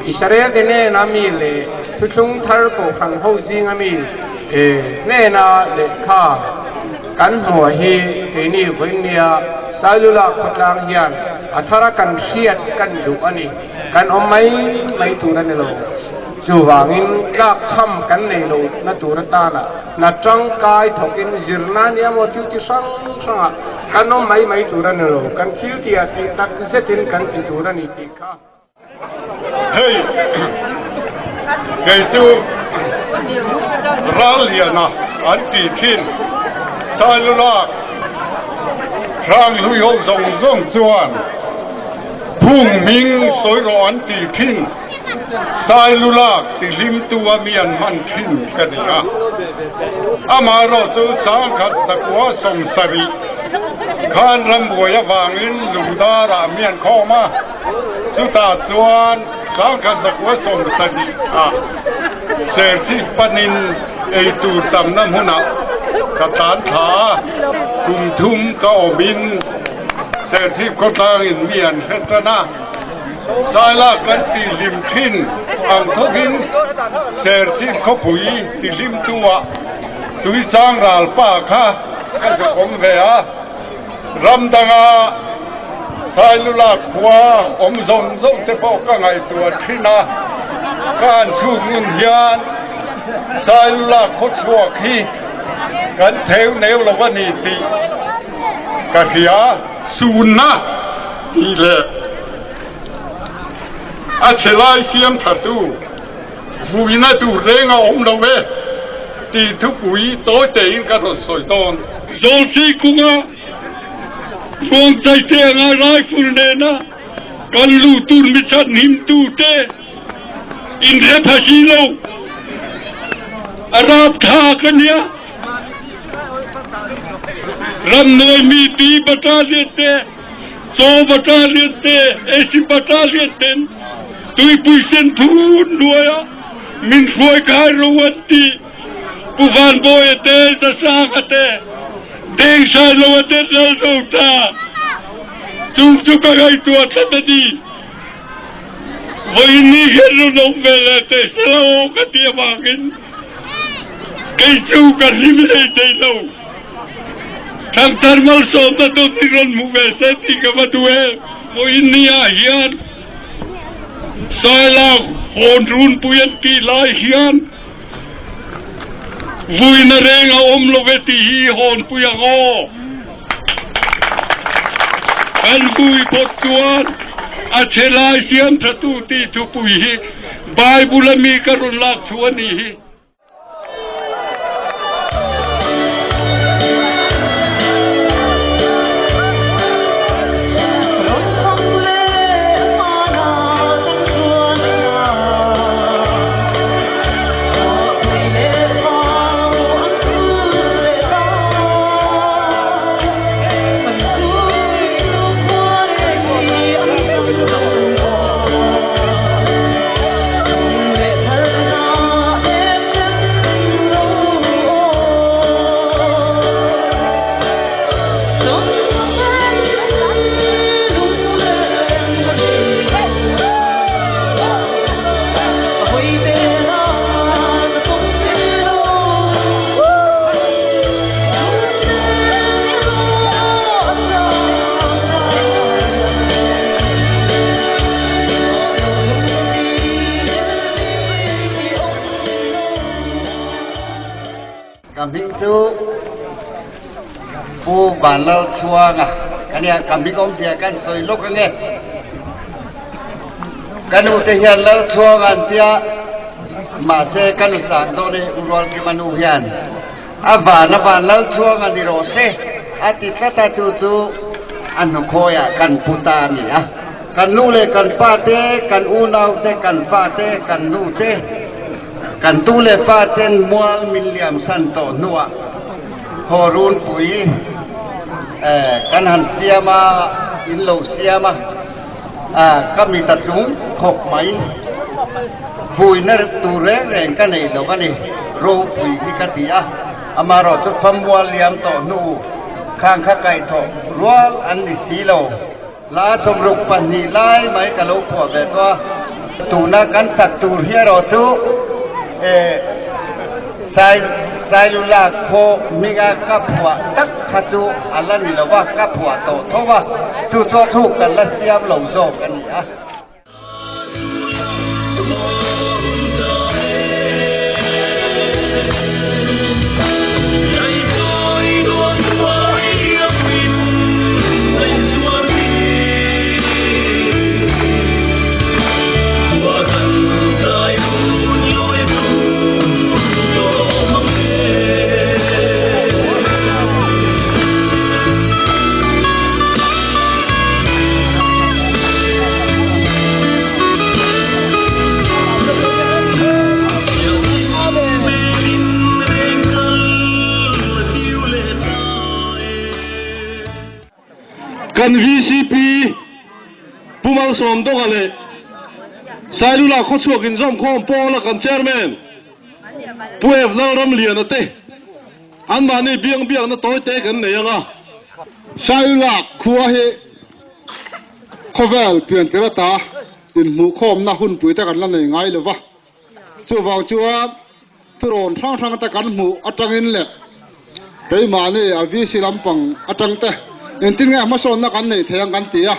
อิสราเอลเนี่ยนามีเลยทุกช่วงทาร์ก็ขังหูซิงอามีแน่นาเด็กข้ากันหัวฮีที่นี่วันนี้สายลุลาขุดลางยันอัธรากันเชียดกันดูอันนี้กันไม่ตัวนั่นเลยจูวางินกากช้ำกันในโลกนัตัวตานะนัดจังกายถกินจิรนานี่มันจุดที่สังกันไม่ตัวนั่นเลยกันคิวที่ติดตักเสตินกันตัวนั่นอีกค่ะเฮ้ยเฮ้ยจูรัลเลียนะอันตีทินสายลุลาครั้งลุยหงส่งจวนพุ่งมิงสวยร้อนตีทินสายลุลาติลิมตัวเมียนมันทินกันนะอามาโรจูสังขัดตะกัวสมสรีขานรำบวยวางินลุดาราเมียนเข้ามาสุตาจวนสังขัดตะกัวสมสรีเสรที่ปนินไอตูตำน้ำหุนักกตานขากุมทุ่มเก้าบินเสรที่กตางอินเมียนเฮตนาสายลากันตีลิมทินอังทบินเสรที่เขาปุ๋ยตีลิมตัวตุยจางราลป้าค่ะกันจะคงเสียรำดังอาสายลุลาขวาอมส่งเทพก็ไงตัวที่นาการสู้เงินยานสายลุลาโคตรสวกฮีกันเทวเนวละวันนี้ตีกะเสียสูนนะนี่แหละอาเชลัยเสียมถัดดูฟูยินาดูเร่งเอาอมเราเวตีทุกปุ๋ยโตเตยกันรถสวยตอนโซลซีกุงะฟงใจเสียงอะไรฟูเนนะกันลูตุนมิชันหิมตูเตอินเทพชีโลอาราบทากันเนี่ยรำนวยมีตีบัตรเลียเตโซบัตรเลียเตเอซิบัตรเลียเตนตุยปุยเซนพูนด้วยมินฟวยกายรวันตีผู้ฟันโบยเตจะสร้างเตเด้งชายรวันเตจะสูตาจุงจุกอะไรตัวทันทีวันนี้เห็นเราเวลาเตะสลาวกันเดียบากินกินจูกันริมเลยเตะเราทั้งทาร์มัลโซนตัวที่รอนมูเวสติกับมาดูวันนี้เฮียนสายลาวโอนรุนปุยันตีลายเฮียน vui na renga lo veti hi hon puyango kan vui potsuan a chelai siam thatu ti thu pui hi Bible mi karun lak chuani hi kambing tu pu banal chuang kan ya kambing om dia kan soi lok nge kan ute hian lal chuang an tia ma se kan sang do ne urol ki manu hian aba na ban lal chuang an ro se ati tata chu chu an khoya kan puta ni kan nu le kan pa te kan u nau te kan fa te kan nu te kan tu le fa ten mual miliam santo nuwa horun pui kan han siama in lo siama kami tatung khok mai pui ner tu re reng kan nei lo kan ni ro pui ki katia amaro chu pham mual liam to nu khang kha kai tho rual an ni si lo la som ruk pan ni lai mai ka lo pho ve to tu na kan sat tu hia ro chu sai lula ko miga kapwa tak khatu ala ni lawa kapwa to thowa chu cho thu kan la siam lo zo kan ni kan VCP pumang som dong ale sailula kho chuak in zom khom pola kan chairman puev lo ram lian ate an ma ni biang biang na toy te kan nei anga sailula khuwa he khovel pian terata in mu khom na hun pui ta kan la nei ngai lova chu wang chuwa turon thang thang ta kan mu atangin le tei ma ni a VC lampang atang te en tin nga ma son na kan nei theyang kan tia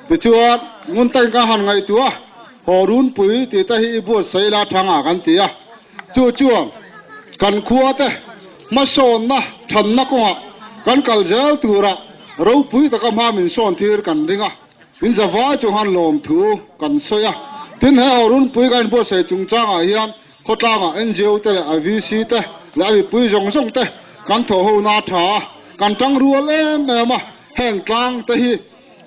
ti chuwa ngun tai ka han ngai tua horun pui ti ta hi bu saila thanga kan tia chu chuwa kan khuwa te ma son na than na ko kan kal jal tura ro pui ta ka ma min son thir kan ringa in zawa chu han lom thu kan soya tin ha horun pui kan bu sai chung chang a hian khotanga NGO te a VC te la bi pui jong jong te kan tho ho na tha kan tang rual em ma heng tlang te hi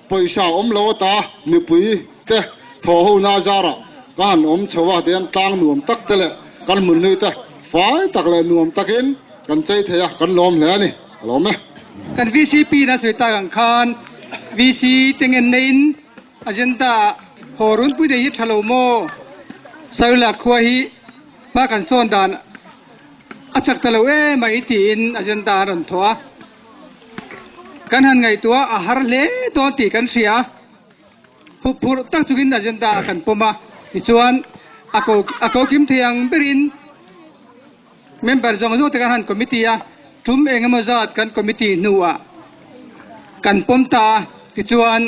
poisa om lo ta mi pui te tho ho na jara kan om chowa den tlang nuam tak te le kan mun ni te fai tak le nuam takin kan chei theya kan lom le ni lom me kan VCP na suita kan khan VC tengen nein agenda horun pui de hi thalo mo saula khwa hi pa kan son dan achak talo mai tin agenda ran thoa kan han ngai tua a har le to ti kan sia phur tak chugin agenda kan poma ti chuan ako kim thiang berin member jong zo te kan han committee a thum engemaw zat kan committee nuwa kan pomta ti chuan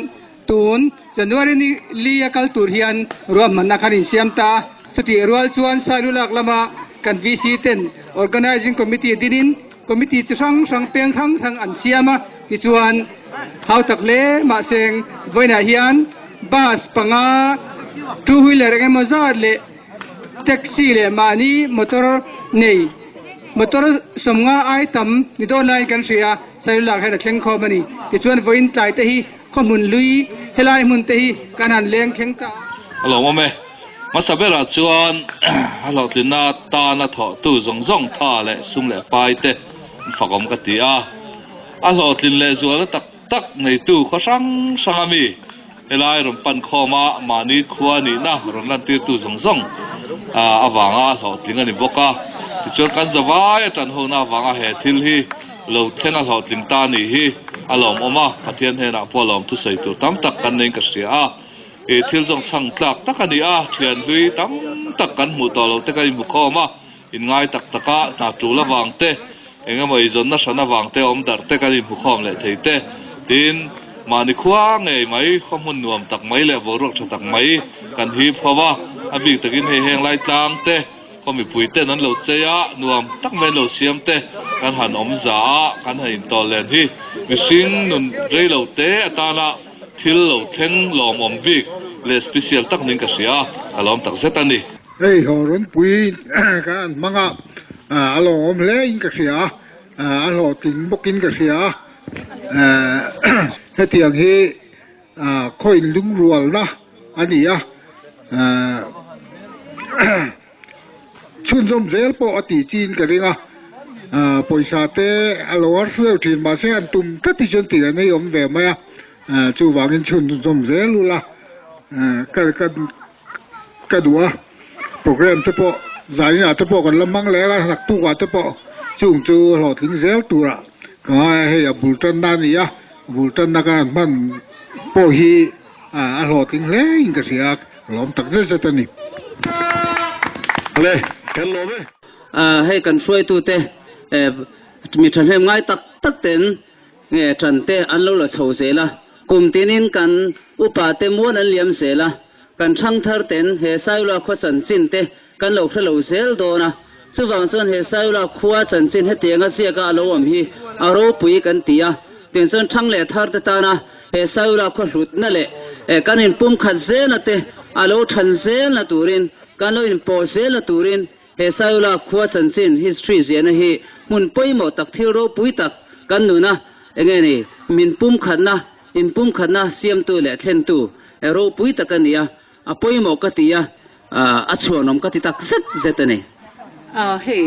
tun January ni liya kal tur hian ruam man na khanin siam ta chuti rual chuan salulak lama kan VC ten organizing committee dinin committee chu sang peng thang an siama ti chuan hau tak le ma seng voina hian bus panga two wheeler nge mazar le taxi le mani motor nei motor somnga ai tam ni do lai kan ria sai la kha thleng kho mani ti chuan voin tlai te hi khomun lui helai mun te hi kanan leng theng ta alo mame masabera chuan alo tlina ta na tho tu zong tha le sum le pai te fakom ka ti a alo tlin le zual tak nei tu kho sang ami helai rom pan khoma mani khuani na ron lan ti tu zong awanga lo tlinga ni boka ti chuan kan zawai tan ho na wanga he thil hi lo thena lo tling ta ni hi alom oma pathian he na polom tu sei tu tam tak kan nei ka sia a e thil jong chang tlak takani a thian hlui tam tak kan mu to lo te kai mu khoma in ngai taka na tu la wang te enga mai zon na sana wang te om dar te kai mu khom le theite tin mani khuwa ngei mai khomun nuam tak mai le borok tha tak mai kan hi phawa abi takin he heng lai tlang te khomi puite nan lo cheya nuam tak mai lo siam te kan han om za kan hain to len hi machine nun rei lo te atana thil lo theng lom om vik le special tak ning ka sia alom tak zetani ei horon pui kan manga alom le in ka sia alo tin bokin ka sia hetiang hi khoi lung rual na ani a chun zom zel po ati chin ka ringa poisa te alowar suel thin ma se an tum ka ti chen ti nei om ve ma chu wangin chun zom zel lula ka dua program te po zainya te po kan lamang le la nak tu wa te po chung chu lo thing zel tu ra ka he ya bultan na ni ya bultan na kan man po hi a lo thing le in ka sia lom tak ze ta ni le kan lo me hay kan suai tu te mi than hem ngai tak ten nge than te an lo la chho se la kum tinin kan upa te mon an liam se la kan thang thar ten he sai la kho chan chin te kan lo thlo sel do na chu wang chon he sai la khuwa chan chin he tenga sia ka lo am hi aro pui kan tia ten chon thang le thar te ta na he sai la kho hlut na le kan in pum khat se na te alo than se na turin kan lo in po se la turin he sai la khuwa chan chin history zen hi mun poi mo tak thil ro pui tak kan nu na enge ni min pum khat na in pum khat na siam tu le thlen tu ero pui tak ania a poi mo ka tia a chuanom ka ti tak set zetane hey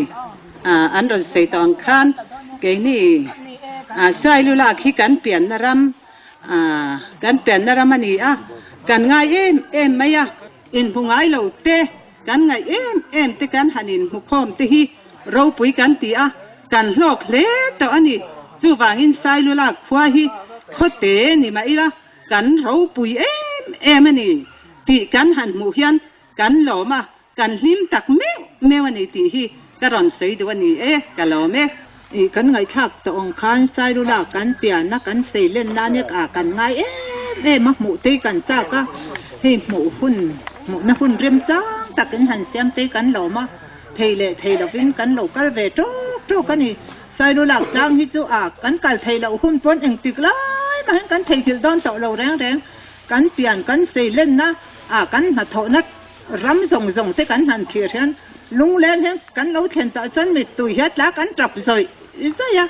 an ron sei tong khan ke ni sai lu la khi kan pian na ram ani a kan ngai em maya in bungai lo te kan ngai em te kan hanin mu khom te hi ro pui kan ti a kan lok le to ani chu wangin sai lu la khwa hi khote ni ma ira kan ro pui em ani ti kan han mu hian kan lo ma kan hlim tak me ani ti hi ka ron sei do ani ka lo me kan ngai thak to ong khan sai lu la kan pian na kan sei len na ne ka kan ngai ma mu te kan cha ka he mu hun rem cha tak kan han siam te kan lo ma thei lo vin kan lo kal ve to kan ni sai lu la chang hi chu kan kal thei lo hun pon eng tik lai ma kan thei thil don to lo reng kan pian kan sei len na kan na tho na ram zong te kan han thir hian lung len hen kan lo then cha chan mi tu hiat la kan trap zoi isa ya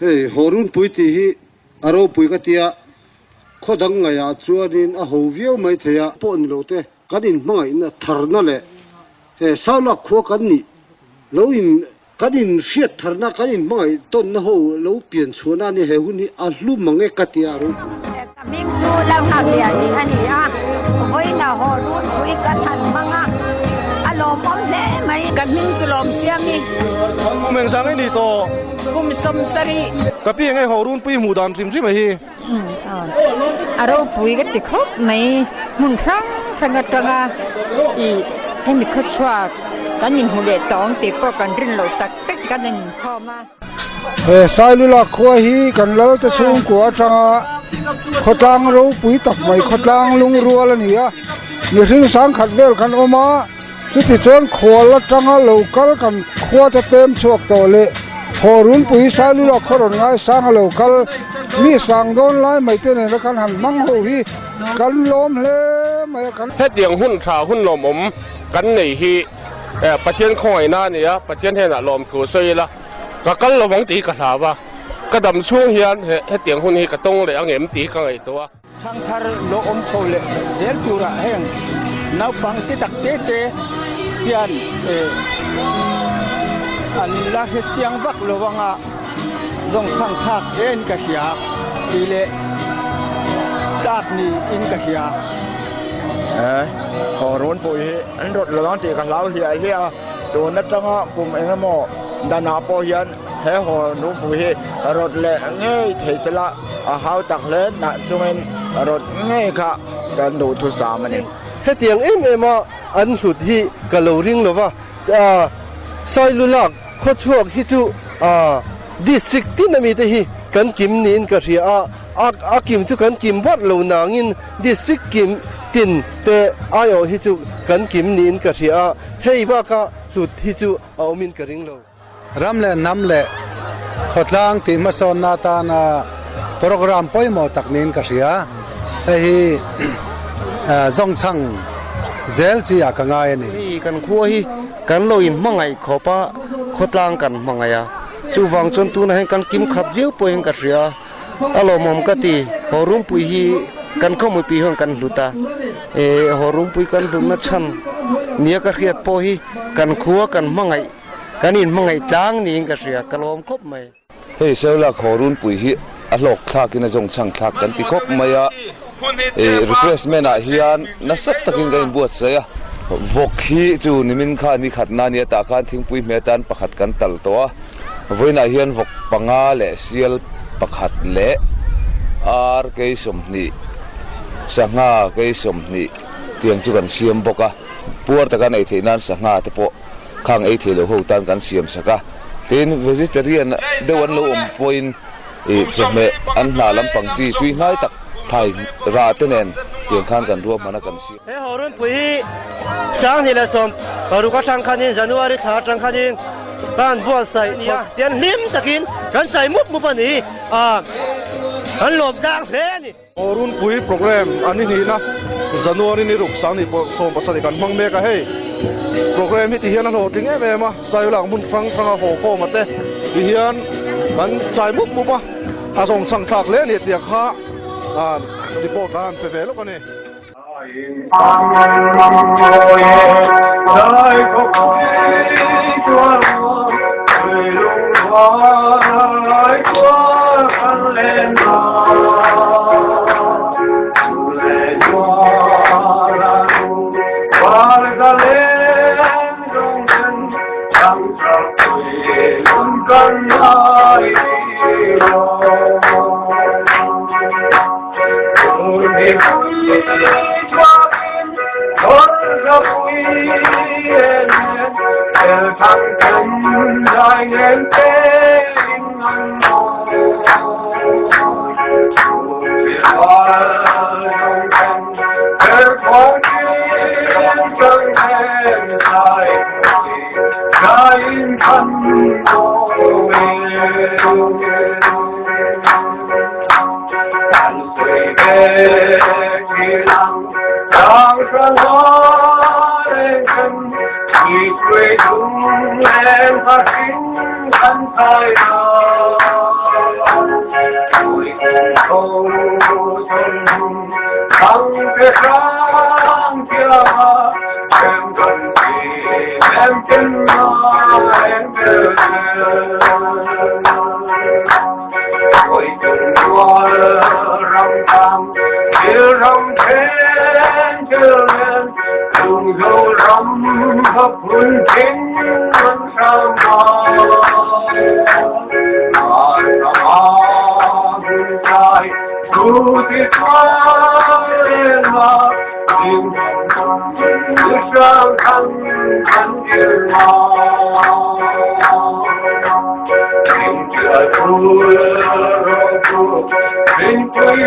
hey horun pui ti hi aro pui ka tia khodang nga ya chuanin a ho viau mai theya pon lo te kanin mangai na tharna le he saula kho kan ni lo in kanin fiat tharna kanin mangai ton na ho lo pian chuna ni he hun ni a hlu mange ka tia ro ming chu lang ha bia ni ani a hoi na ho run pui ka than manga alo mom le mai kan ming chu lom siam ni meng sang ai ni to kum som sari ka pi ngai ho run pui mu dan sim mai hi aro pui ka ti khop mai mun khang sang tanga I hen ni khotwa kan in hu le tong ti po kan rin lo tak tak kan in khoma sai lu la khwa hi kan lo ta chung ko atanga khotang ro pui tak mai khotang lung rual ani a ni ring sang khat vel kan oma chút thì chọn khua là trăng á local cần khua cho tem chuộc tổ lệ hồ run bùi sai lu là khó rồi ngay sang local mi sang đón lại mấy tên này nó cần hẳn măng hồ hi cần lom lê mấy cần hết tiếng hun thảo hun lom cần này hiประเทศข่อยนั่นเนี่ยประเทศเห็นอะลมถูสวยละก็กันเราหวังตีกระถาวะก็ดำช่วงเฮียนให้เตียงคนนี้กระตงเลยเอาเงี้ยมตีกันไอ้ตัวทางทารโลอมโชเลยเดี๋ยวจูระแห้งน้าฟังที่ตักเตะเฮียนอันละเสียงบักระวังอ่ะลงข้างทักเอ็นกระเสียอีเล่ดาบนี่อินกระเสียขอร้อนปุ๋ยอันรถร้อนตีกันแล้วเฮียเฮียตัวนัดจังอ่ะกลุ่มเองก็มอดานาปอยันให้ขอร้อนปุ๋ยรถเละง่ายเทจละหาวตักเล่นนะช่วงรถง่ายค่ะกันดูทุสามันเองให้เตียงเอ็มมาอันสุดที่กะโหลริงหรือว่าซอยลุลักโคช่วงที่จูดิสตริกที่นั่นมีแต่ฮีกันกิมนินกะเสียกิมจุกันกิมวัดเหล่านางอินดิสตริกกิมตินแต่อายฮิจุกันกิมนินกะเสียให้ว่าก็สุดฮิจุเอามินกะริงโลรำเล่น้ำเล่ขดล้างที่มาสอนนาตานาโปรแกรมป่อยหมอตักนินกะเสียให้จงช่างเซลจีอากังไงนี่กันขั้วฮีกันลอยมังไงขอปะขดล้างกันมังไงอ่ะจูวังจนตัวนั้นกันกิมขับเยี่ยวป่อยกะเสียอารมณ์มกติพอรุ่มปุยฮีกันเข้ามือปีห้องกันหลุตาหอรุ่มปุยกันหลุนัดชันเนียกระเขียดพอฮีกันขัวกันมังไงกันอินมังไงจางนี่กระเสียกันลมคบไหมเฮ้ยเซลล์หอรุ่มปุยฮีอโลกทักกินจงช่างทักกันปีคบไหมอ่ะrequestment อ่ะเฮียนนัสตักินกันบวชเสียวกฮีจูนิมินข้านี่ขัดนานี่ตาการทิ้งปุยเมตันประคัดกันตัลตัววันน่ะเฮียนวกปังอาเล่เซียลประคัดเละเกยสมนี่สังหาเกยสมนี่เตียงจุกันเสียมบกะปวดตะกันไอเทนั้นสังหาตะโปข้างไอเทโลหูตันกันเสียมสักะเป็นเวจิตเรียนเดวันโลอมปอยน์จะเมอันนาลำปังจีคุยง่ายตักไทยราเตนเนเตียงข้างกันรวมมันกันเสียเฮ้ยรุ่นปุยสังนี่ละสมรู้ก็จังคันนี้จันวาริษาจังคันนี้การบวชใส่เนี่ยเตียนลิ้มตะกินกันใส่มุกมุปนีอันหลบดังเสียนี่รุ่นปุยโปรแกรมอันนี้นะจันวารีนี่รูปสังนี่ส่งภาษากันมังเมกะเฮ้โปรแกรมที่ที่เฮียนโหดถึงไงแม่มาใส่หลังมุนฟังโหโคมาเต้ที่เฮียนมันใส่มุกมุปะถ้าส่งสั่งถักเล่นเนี่ยเดียข้าดิโปตานเฟๆแล้วกันนี่Hãy subscribe cho kênh Ghiền Mì Gõ để không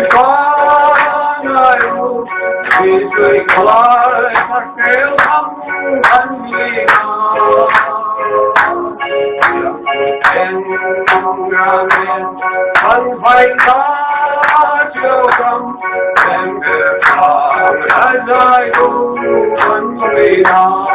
bỏ lỡ vì người khói thật kêu thắm thân vì em ra miền thân phải ta chiều tâm em về phòng đã dài đủ thân vì nào